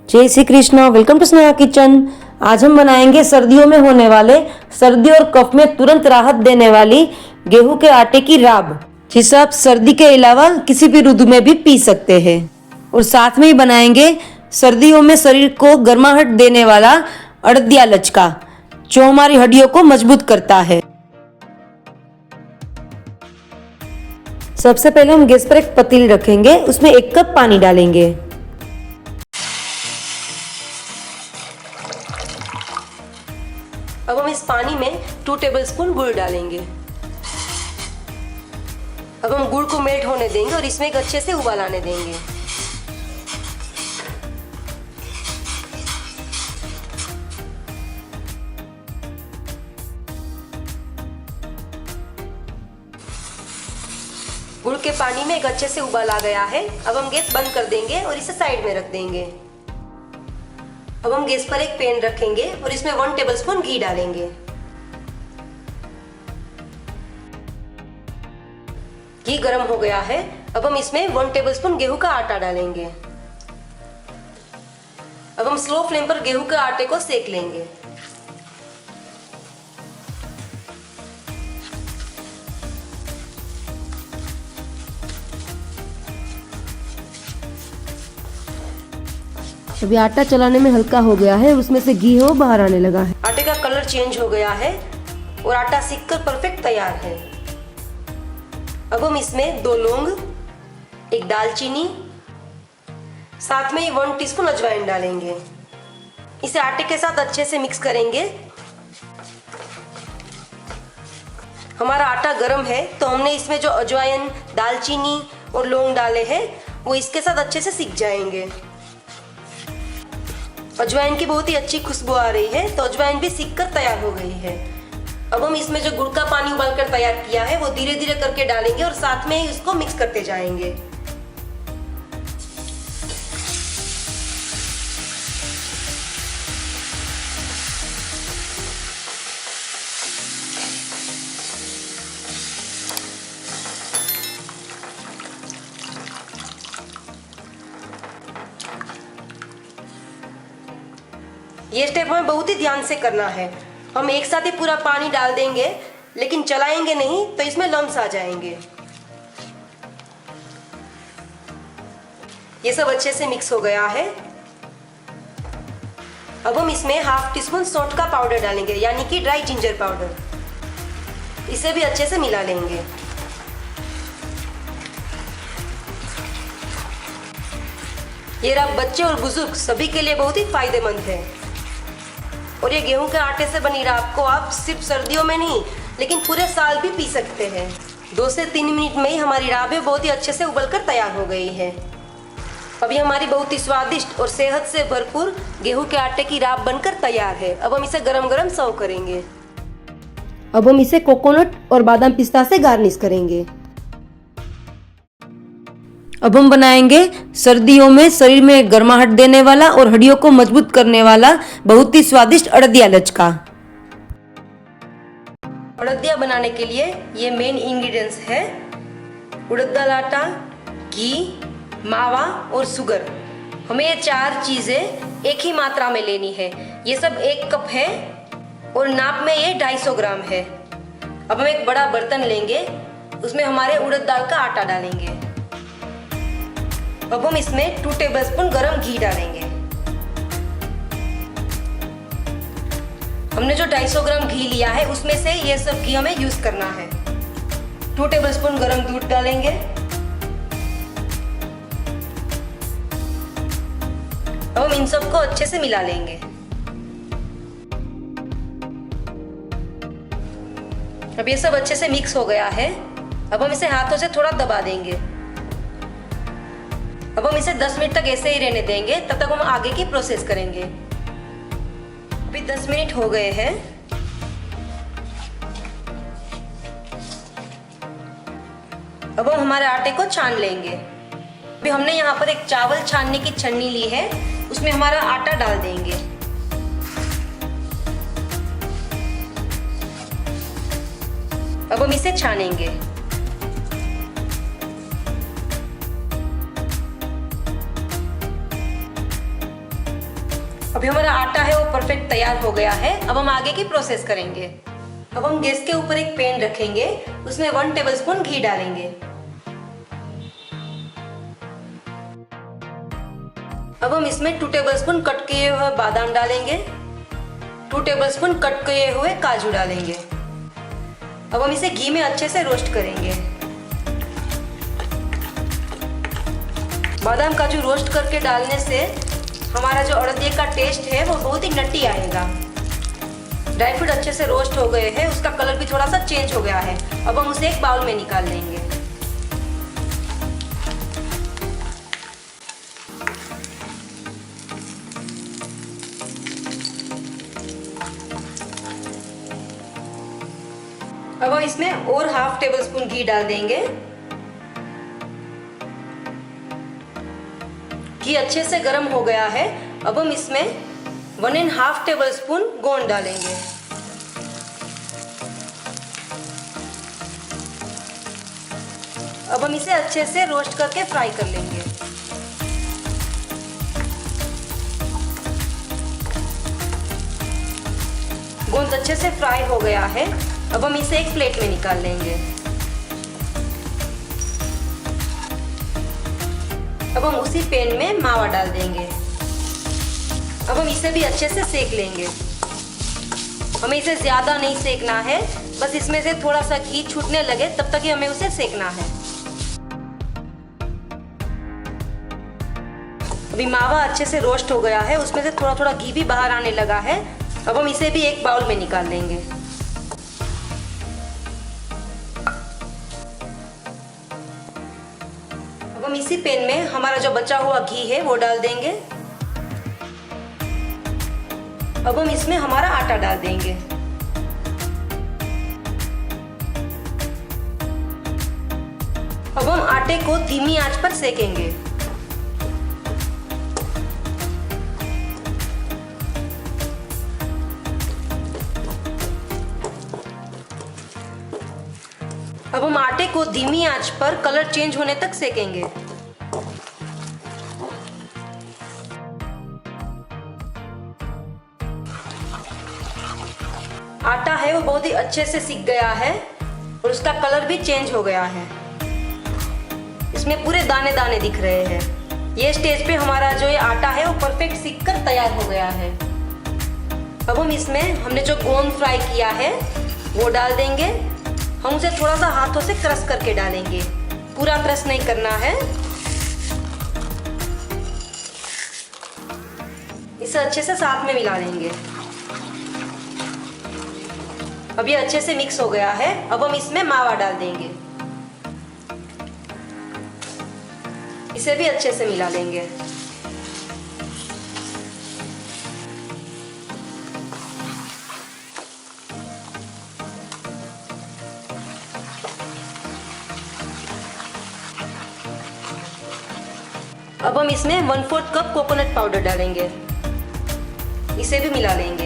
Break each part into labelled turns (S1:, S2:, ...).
S1: जय Shri Krishna. Welcome to Sneha kitchen. आज हम बनाएंगे सर्दियों में होने वाले सर्दी और कफ में तुरंत राहत देने वाली गेहूं के आटे की राब, जिसे आप सर्दी के अलावा किसी भी ऋतु में भी पी सकते हैं। और साथ में ही बनाएंगे सर्दियों में शरीर को गर्माहट देने वाला अड़दिया लचका, जो हमारी हड्डियों को मजबूत करता है। सबसे पहले हम गैस पर एक पतीली रखेंगे, उसमें 1 कप पानी डालेंगे। अब हम इस पानी में 2 टेबलस्पून गुड़ डालेंगे। अब हम गुड़ को मेल्ट होने देंगे और इसमें एक अच्छे से उबाल आने देंगे। गुड़ के पानी में एक अच्छे से उबाल आ गया है। अब हम गैस बंद कर देंगे और इसे साइड में रख देंगे। अब हम गैस पर एक पैन रखेंगे और इसमें 1 टेबलस्पून घी डालेंगे। घी गर्म हो गया है। अब हम इसमें 1 टेबलस्पून गेहूं का आटा डालेंगे। अब हम स्लो फ्लेम पर गेहूं के आटे को सेक लेंगे। अभी आटा चलाने में हल्का हो गया है, उसमें से घी हो बाहर आने लगा है। आटे का कलर चेंज हो गया है और आटा सीखकर परफेक्ट तैयार है। अब हम इसमें 2 लौंग, 1 दालचीनी, साथ में ही 1 टीस्पून अजवाइन डालेंगे। इसे आटे के साथ अच्छे से मिक्स करेंगे। हमारा आटा गरम है तो हमने इसमें जो अजवाइन, दालचीनी और लौंग डाले हैं वो इसके साथ अच्छे से सीख जाएंगे। अजवाइन की बहुत ही अच्छी खुशबू आ रही है, तो अजवाइन भी सीख कर तैयार हो गई है। अब हम इसमें जो गुड़ का पानी उबालकर तैयार किया है वो धीरे धीरे करके डालेंगे और साथ में ही इसको मिक्स करते जाएंगे। ये स्टेप हमें बहुत ही ध्यान से करना है। हम एक साथ ही पूरा पानी डाल देंगे, लेकिन चलाएंगे नहीं तो इसमें लम्स आ जाएंगे। ये सब अच्छे से मिक्स हो गया है। अब हम इसमें 1/2 टीस्पून सौंठ का पाउडर डालेंगे, यानी कि ड्राई जिंजर पाउडर। इसे भी अच्छे से मिला लेंगे। ये राब बच्चे और बुजुर्ग सभी के लिए बहुत ही फायदेमंद है। और ये गेहूं के आटे से बनी राब को आप सिर्फ सर्दियों में नहीं, लेकिन पूरे साल भी पी सकते हैं। 2 से 3 मिनट में ही हमारी राबें बहुत ही अच्छे से उबलकर तैयार हो गई है। अभी हमारी बहुत ही स्वादिष्ट और सेहत से भरपूर गेहूं के आटे की राब बनकर तैयार है। अब हम इसे गरम गरम सर्व करेंगे। अब हम इसे कोकोनट और बादाम पिस्ता से गार्निश करेंगे। अब हम बनाएंगे सर्दियों में शरीर में गर्माहट देने वाला और हड्डियों को मजबूत करने वाला बहुत ही स्वादिष्ट अड़दिया लचका। अड़दिया बनाने के लिए ये मेन इंग्रेडिएंट्स है: उड़द दाल आटा, घी, मावा और शुगर। हमें ये 4 चीजें एक ही मात्रा में लेनी है। ये सब 1 कप है और नाप में ये 250 ग्राम है। अब हम एक बड़ा बर्तन लेंगे, उसमें हमारे उड़द दाल का आटा डालेंगे। अब हम इसमें 2 टेबलस्पून गरम घी डालेंगे। हमने जो 250 ग्राम घी लिया है उसमें से ये सब घी हमें यूज करना है। 2 टेबलस्पून गरम दूध डालेंगे। अब हम इन सबको अच्छे से मिला लेंगे। अब ये सब अच्छे से मिक्स हो गया है। अब हम इसे हाथों से थोड़ा दबा देंगे। अब हम इसे 10 मिनट तक ऐसे ही रहने देंगे, तब तक हम आगे की प्रोसेस करेंगे। अभी 10 मिनट हो गए हैं। अब हम हमारे आटे को छान लेंगे। अभी हमने यहाँ पर एक चावल छानने की छन्नी ली है, उसमें हमारा आटा डाल देंगे। अब हम इसे छानेंगे। अभी हमारा आटा है वो परफेक्ट तैयार हो गया है। अब हम आगे की प्रोसेस करेंगे। अब हम गैस के ऊपर एक पैन रखेंगे, उसमें 1 टेबलस्पून घी डालेंगे। अब हम इसमें 2 टेबलस्पून कट किए हुए बादाम डालेंगे, 2 टेबलस्पून कट किए हुए काजू डालेंगे। अब हम इसे घी में अच्छे से रोस्ट करेंगे। बादाम काजू रोस्ट करके डालने से हमारा जो अड़दिये का टेस्ट है वो बहुत ही नटी आएगा। ड्राई फ्रूट अच्छे से रोस्ट हो गए हैं, उसका कलर भी थोड़ा सा चेंज हो गया है। अब हम उसे एक बाउल में निकाल लेंगे। अब हम इसमें और 1/2 टेबलस्पून घी डाल देंगे। घी अच्छे से गर्म हो गया है। अब हम इसमें 1.5 टेबलस्पून गोंद डालेंगे। अब हम इसे अच्छे से रोस्ट करके फ्राई कर लेंगे। गोंद अच्छे से फ्राई हो गया है। अब हम इसे एक प्लेट में निकाल लेंगे। अब हम उसी पैन में मावा डाल देंगे। अब हम इसे भी अच्छे से सेक लेंगे। हमें इसे ज़्यादा नहीं सेकना है, बस इसमें से थोड़ा सा घी छूटने लगे तब तक ही हमें उसे सेकना है। अभी मावा अच्छे से रोस्ट हो गया है, उसमें से थोड़ा थोड़ा घी भी बाहर आने लगा है। अब हम इसे भी एक बाउल में निकाल लेंगे। अब हम इसी पैन में हमारा जो बचा हुआ घी है वो डाल देंगे। अब हम इसमें हमारा आटा डाल देंगे। अब हम आटे को धीमी आंच पर सेकेंगे। अब हम आटे को धीमी आंच पर कलर चेंज होने तक सेकेंगे। आटा है वो बहुत ही अच्छे से सिक गया है और उसका कलर भी चेंज हो गया है। इसमें पूरे दाने दाने दिख रहे हैं। ये स्टेज पे हमारा जो ये आटा है वो परफेक्ट सिक कर तैयार हो गया है। अब हम इसमें हमने जो गोंद फ्राई किया है वो डाल देंगे। हम उसे थोड़ा सा हाथों से क्रश करके डालेंगे, पूरा क्रश नहीं करना है। इसे अच्छे से साथ में मिला लेंगे। अब ये अच्छे से मिक्स हो गया है। अब हम इसमें मावा डाल देंगे। इसे भी अच्छे से मिला लेंगे। अब हम इसमें 1/4 कप कोकोनट पाउडर डालेंगे। इसे भी मिला लेंगे।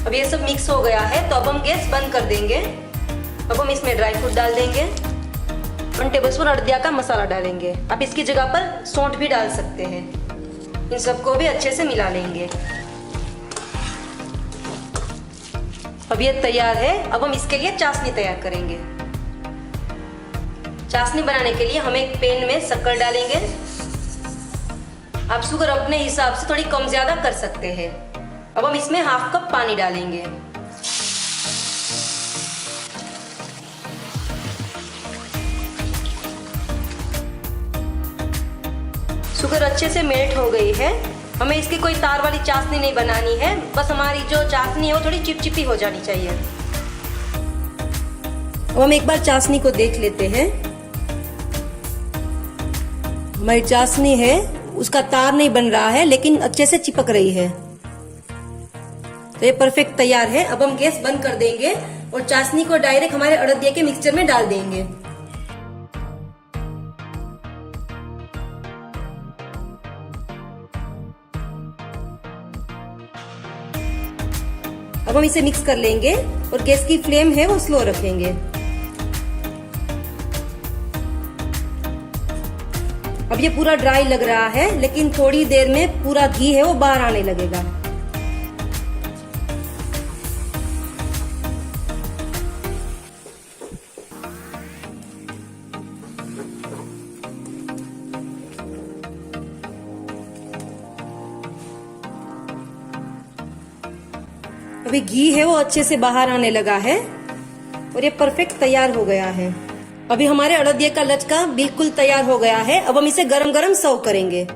S1: अब ये सब मिक्स हो गया है तो अब हम गैस बंद कर देंगे। अब हम इसमें ड्राई फ्रूट डाल देंगे। 1 टेबलस्पून अड़दिया का मसाला डालेंगे। आप इसकी जगह पर सौंठ भी डाल सकते हैं। इन सबको भी अच्छे से मिला लेंगे। अब ये तैयार है। अब हम इसके लिए चाशनी तैयार करेंगे। चाशनी बनाने के लिए हम एक पैन में शक्कर डालेंगे। आप शुगर अपने हिसाब से थोड़ी कम ज्यादा कर सकते हैं। अब हम इसमें 1/2 कप पानी डालेंगे। शुगर अच्छे से मेल्ट हो गई है। हमें इसकी कोई तार वाली चाशनी नहीं बनानी है, बस हमारी जो चाशनी है वो थोड़ी चिपचिपी हो जानी चाहिए। अब हम एक बार चाशनी को देख लेते हैं। हमारी चाशनी है उसका तार नहीं बन रहा है, लेकिन अच्छे से चिपक रही है। तो ये परफेक्ट तैयार है। अब हम गैस बंद कर देंगे और चाशनी को डायरेक्ट हमारे अड़दिये के मिक्सचर में डाल देंगे। अब हम इसे मिक्स कर लेंगे और गैस की फ्लेम है वो स्लो रखेंगे। अब ये पूरा ड्राई लग रहा है, लेकिन थोड़ी देर में पूरा घी है वो बाहर आने लगेगा। अभी घी है वो अच्छे से बाहर आने लगा है और ये परफेक्ट तैयार हो गया है। अभी हमारे अड़दिये का लचका बिल्कुल तैयार हो गया है। अब हम इसे गरम गरम सर्व करेंगे।